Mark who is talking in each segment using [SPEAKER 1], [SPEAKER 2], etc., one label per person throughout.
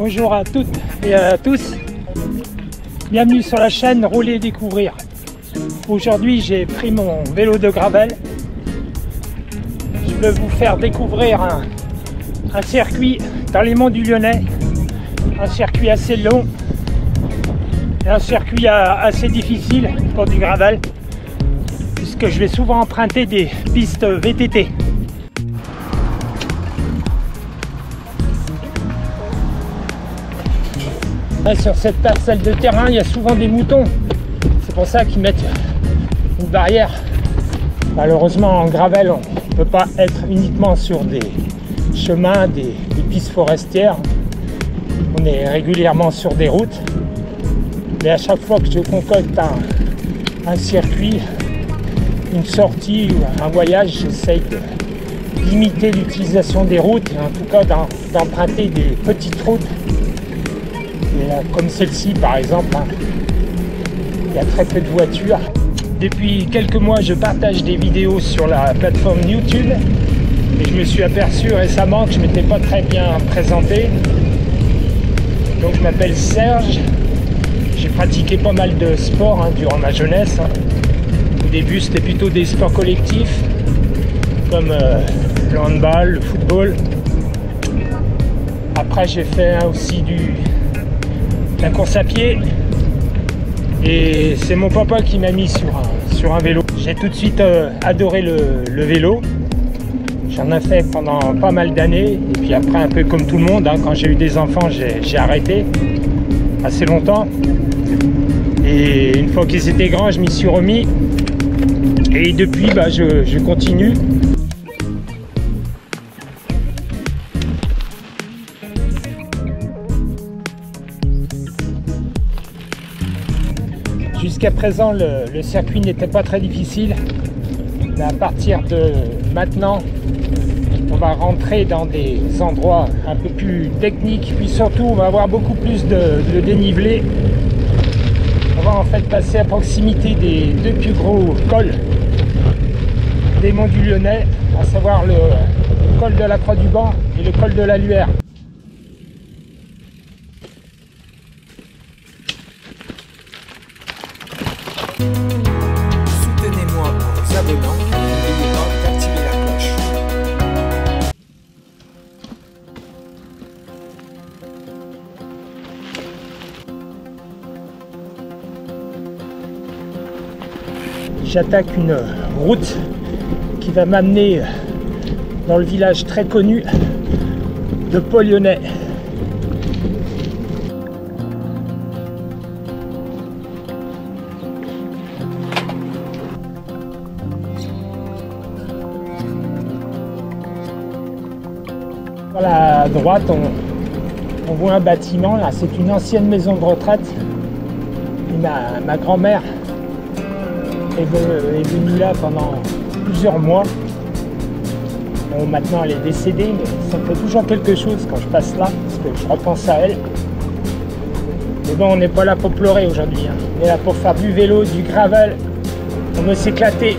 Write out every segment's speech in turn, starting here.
[SPEAKER 1] Bonjour à toutes et à tous, bienvenue sur la chaîne Rouler et Découvrir. Aujourd'hui j'ai pris mon vélo de gravel. Je vais vous faire découvrir un circuit dans les monts du Lyonnais, un circuit assez long et un circuit assez difficile pour du gravel, puisque je vais souvent emprunter des pistes VTT. Là, sur cette parcelle de terrain, il y a souvent des moutons. C'est pour ça qu'ils mettent une barrière. Malheureusement, en gravel, on ne peut pas être uniquement sur des chemins, des pistes forestières. On est régulièrement sur des routes. Mais à chaque fois que je concocte un circuit, une sortie ou un voyage, j'essaye de limiter l'utilisation des routes et en tout cas d'emprunter des petites routes. Comme celle-ci par exemple, il y a très peu de voitures. Depuis quelques mois, je partage des vidéos sur la plateforme YouTube et je me suis aperçu récemment que je ne m'étais pas très bien présenté. Donc je m'appelle Serge, j'ai pratiqué pas mal de sports durant ma jeunesse. Au début c'était plutôt des sports collectifs comme le handball, le football. Après j'ai fait aussi la course à pied et c'est mon papa qui m'a mis sur un vélo. J'ai tout de suite adoré le vélo. J'en ai fait pendant pas mal d'années et puis après, un peu comme tout le monde, quand j'ai eu des enfants, j'ai arrêté assez longtemps et une fois qu'ils étaient grands, je m'y suis remis et depuis je continue. Jusqu'à présent, le circuit n'était pas très difficile. Mais à partir de maintenant, on va rentrer dans des endroits un peu plus techniques. Puis surtout, on va avoir beaucoup plus de dénivelé. On va en fait passer à proximité des deux plus gros cols des monts du Lyonnais, à savoir le col de la Croix du Banc et le col de la Luère.
[SPEAKER 2] Soutenez-moi en vous abonnant et n'oubliez pas d'activer la cloche.
[SPEAKER 1] J'attaque une route qui va m'amener dans le village très connu de Pau-Lyonnais. Voilà, à droite, on voit un bâtiment. Là, c'est une ancienne maison de retraite. Et ma grand-mère est venue là pendant plusieurs mois. Bon, maintenant, elle est décédée, mais ça me fait toujours quelque chose quand je passe là, parce que je repense à elle. Mais bon, on n'est pas là pour pleurer aujourd'hui. On est là pour faire du vélo, du gravel. On veut s'éclater.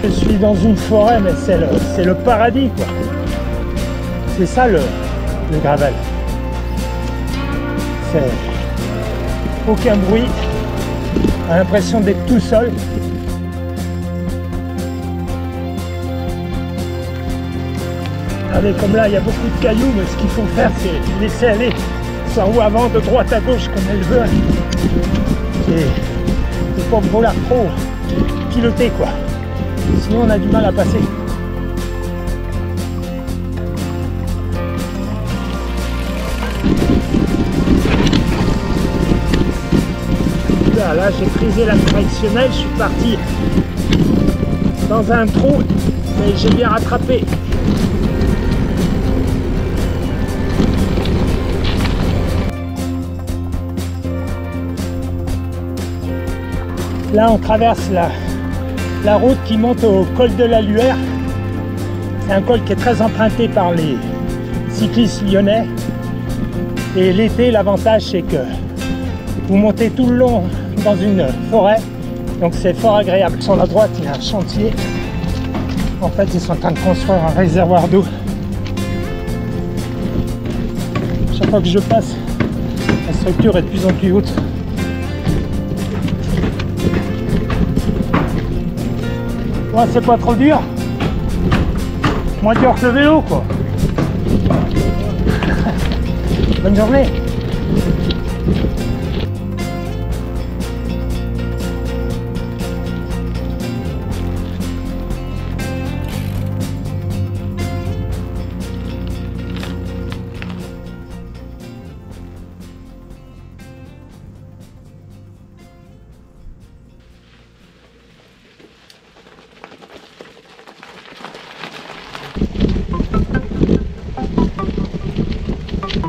[SPEAKER 1] Je suis dans une forêt, mais c'est le paradis, quoi. C'est ça le gravel. C'est aucun bruit. On a l'impression d'être tout seul. Regardez, comme là, il y a beaucoup de cailloux, mais ce qu'il faut faire, c'est laisser aller sa roue avant de droite à gauche comme elle veut. Et il faut pas vouloir trop piloter, quoi. Sinon on a du mal à passer. Là j'ai frisé la directionnelle, je suis parti dans un trou, mais j'ai bien rattrapé. Là, on traverse la route qui monte au col de la Luère. C'est un col qui est très emprunté par les cyclistes lyonnais. Et l'été, l'avantage, c'est que vous montez tout le long dans une forêt. Donc c'est fort agréable. Sur la droite, il y a un chantier. En fait, ils sont en train de construire un réservoir d'eau. Chaque fois que je passe, la structure est de plus en plus haute. Ouais, c'est pas trop dur. Moins dur que le vélo, quoi. Bonne journée.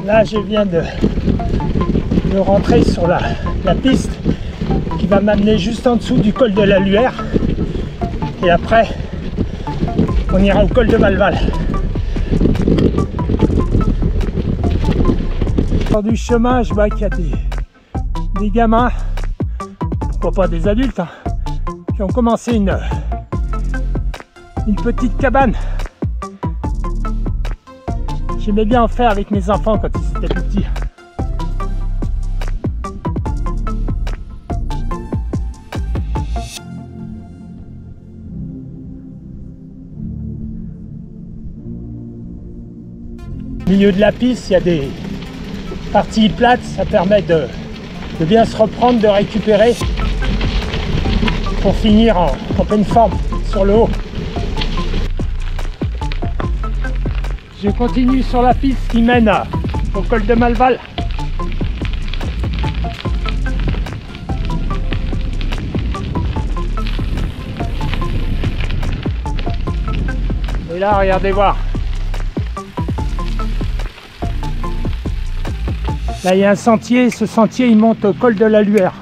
[SPEAKER 1] Là, je viens de rentrer sur la piste qui va m'amener juste en dessous du col de la Luère. Et après, on ira au col de Malval. Sur du chemin, je vois qu'il y a des gamins, pourquoi pas des adultes, hein, qui ont commencé une petite cabane. J'aimais bien en faire avec mes enfants quand ils étaient plus petits. Au milieu de la piste, il y a des parties plates, ça permet de bien se reprendre, de récupérer pour finir en pleine forme sur le haut. Je continue sur la piste qui mène au col de Malval. Et là, regardez voir. Là, il y a un sentier. Ce sentier, il monte au col de la Luère.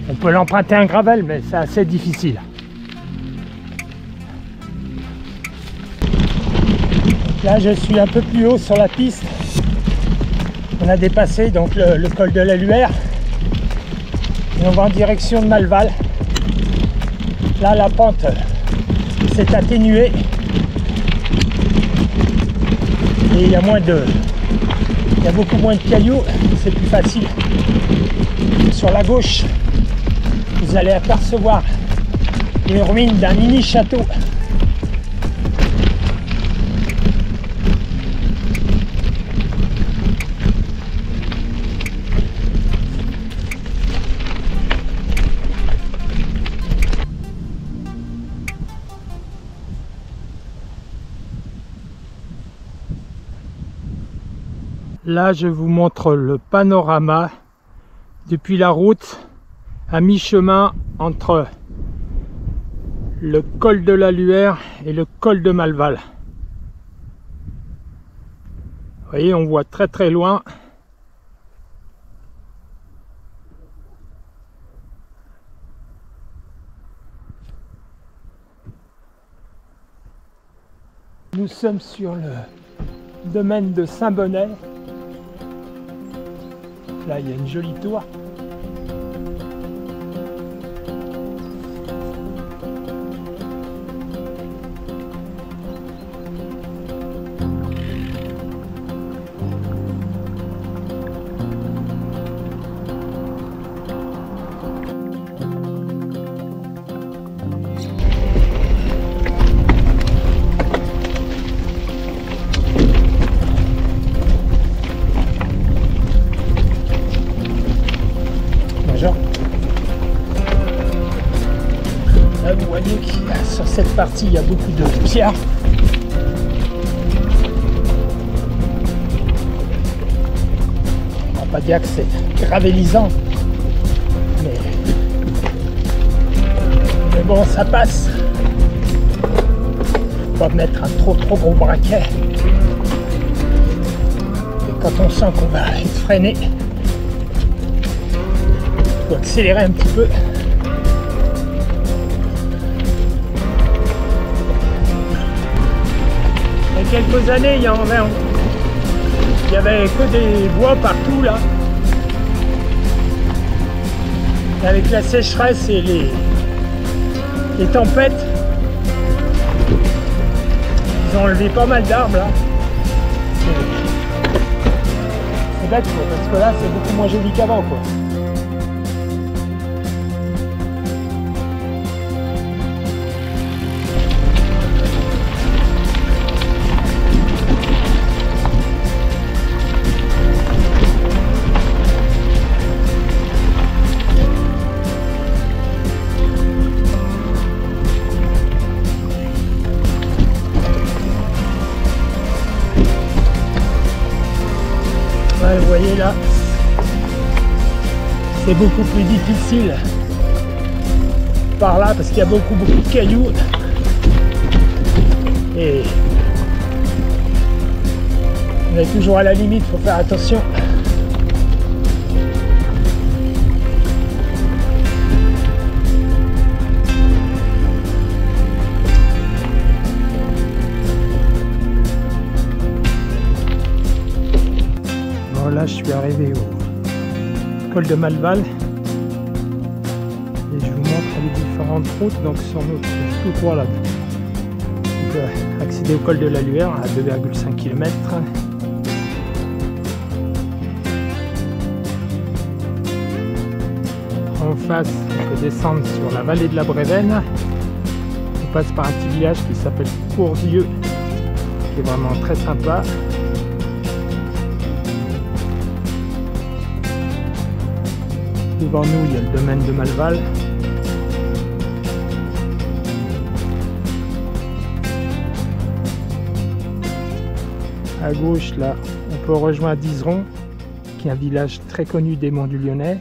[SPEAKER 1] On peut l'emprunter un gravel, mais c'est assez difficile. Là, je suis un peu plus haut sur la piste. On a dépassé donc le col de la Luère. Et on va en direction de Malval. Là, la pente s'est atténuée. Et il y a beaucoup moins de cailloux. C'est plus facile. Sur la gauche, vous allez apercevoir les ruines d'un mini château. Là, je vous montre le panorama depuis la route à mi-chemin entre le col de la Luère et le col de Malval. Vous voyez, on voit très très loin. Nous sommes sur le domaine de Saint-Bonnet. Là, il y a une jolie tour. Là, vous voyez que sur cette partie, il y a beaucoup de pierres. On va pas dire que c'est gravellisant, mais bon, ça passe. Faut pas mettre un trop gros braquet. Et quand on sent qu'on va être freiné, il faut accélérer un petit peu. Il y a quelques années, il y avait que des bois partout là. Et avec la sécheresse et les tempêtes, ils ont enlevé pas mal d'arbres là. C'est bête quoi, parce que là c'est beaucoup moins joli qu'avant quoi. Vous voyez là, c'est beaucoup plus difficile par là parce qu'il y a beaucoup de cailloux et on est toujours à la limite, il faut faire attention. Là je suis arrivé au col de Malval et je vous montre les différentes routes. Donc sur notre tout droit là, on peut accéder au col de la Luère à 2,5 km. En face on peut descendre sur la vallée de la Brévenne. On passe par un petit village qui s'appelle Courzieux qui est vraiment très sympa. Devant nous, il y a le domaine de Malval. À gauche, là, on peut rejoindre Dizeron, qui est un village très connu des Monts du Lyonnais.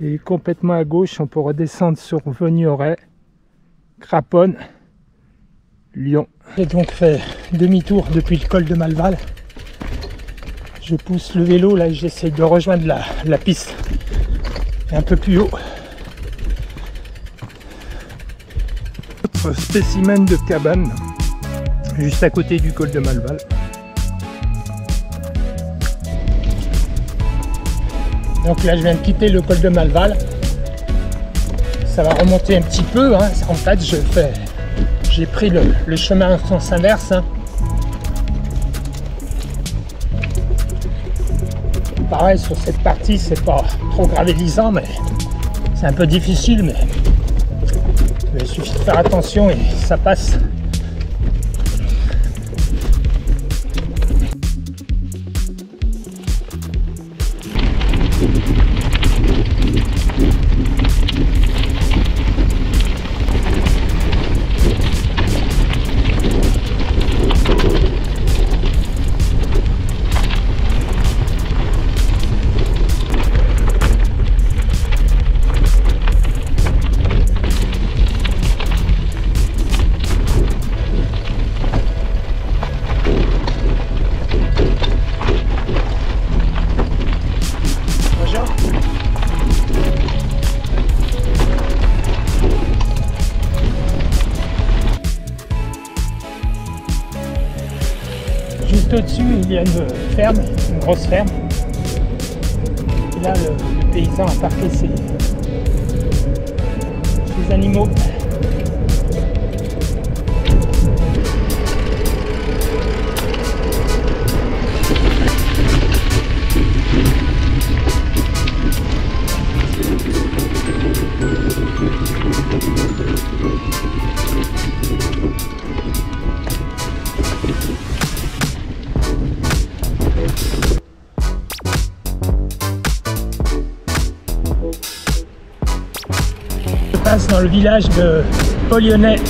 [SPEAKER 1] Et complètement à gauche, on peut redescendre sur Vignoret, Craponne, Lyon. J'ai donc fait demi-tour depuis le col de Malval. Je pousse le vélo là et j'essaye de rejoindre la piste un peu plus haut. Autre spécimen de cabane juste à côté du col de Malval. Donc là je viens de quitter le col de Malval. Ça va remonter un petit peu, hein. En fait j'ai pris le chemin en sens inverse. Hein. Pareil sur cette partie, c'est pas trop gravellisant, mais c'est un peu difficile, mais il suffit de faire attention et ça passe. Juste au-dessus, il y a une ferme, une grosse ferme. Et là, le paysan a parqué ses animaux. Je passe dans le village de Polyonnais.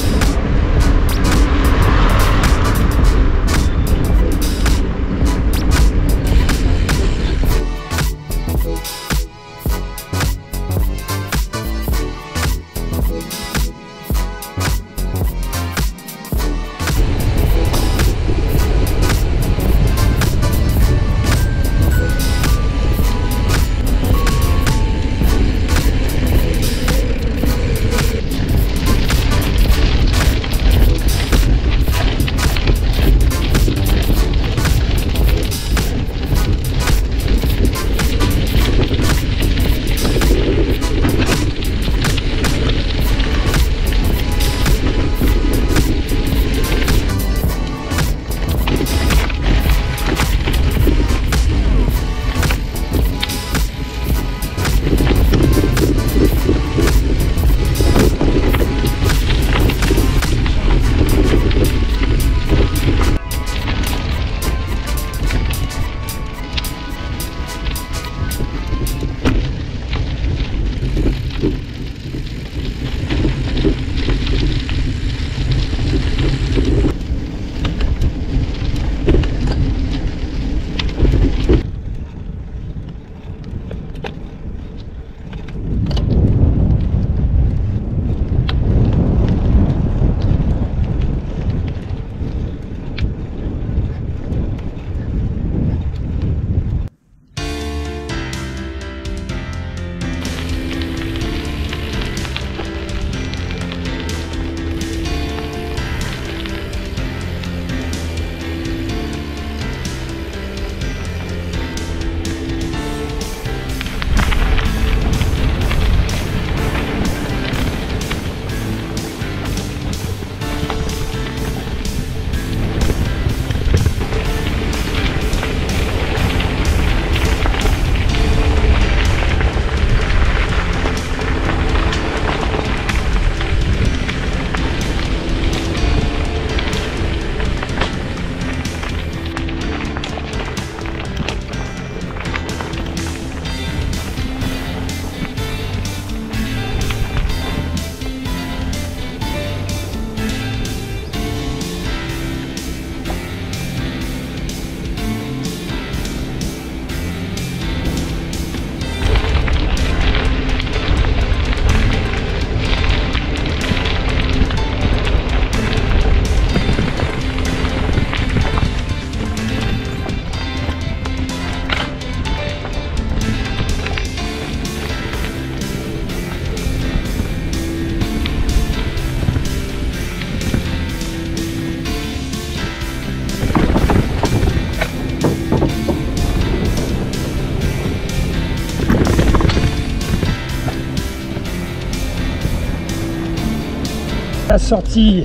[SPEAKER 1] La sortie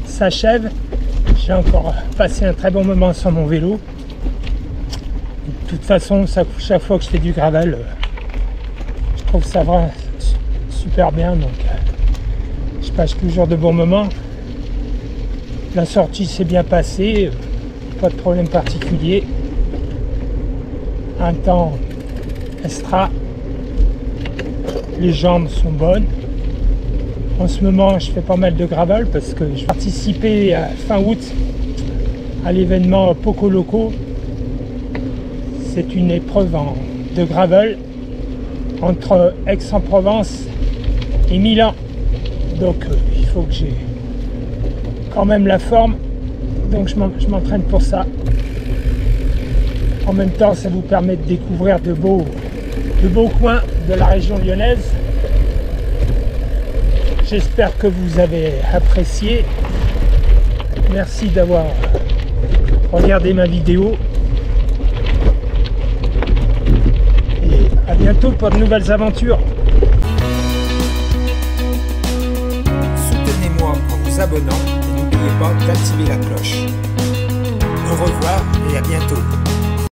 [SPEAKER 1] s'achève. J'ai encore passé un très bon moment sur mon vélo. De toute façon, chaque fois que je fais du gravel, je trouve ça vraiment super bien. Donc, je passe toujours de bons moments. La sortie s'est bien passée, pas de problème particulier. Un temps extra. Les jambes sont bonnes. En ce moment, je fais pas mal de gravel parce que je participais fin août à l'événement Poco Loco. C'est une épreuve de gravel entre Aix-en-Provence et Milan. Donc il faut que j'ai quand même la forme. Donc je m'entraîne pour ça. En même temps, ça vous permet de découvrir de beaux coins de la région lyonnaise. J'espère que vous avez apprécié. Merci d'avoir regardé ma vidéo. Et à bientôt pour de nouvelles aventures.
[SPEAKER 2] Soutenez-moi en vous abonnant et n'oubliez pas d'activer la cloche. Au revoir et à bientôt.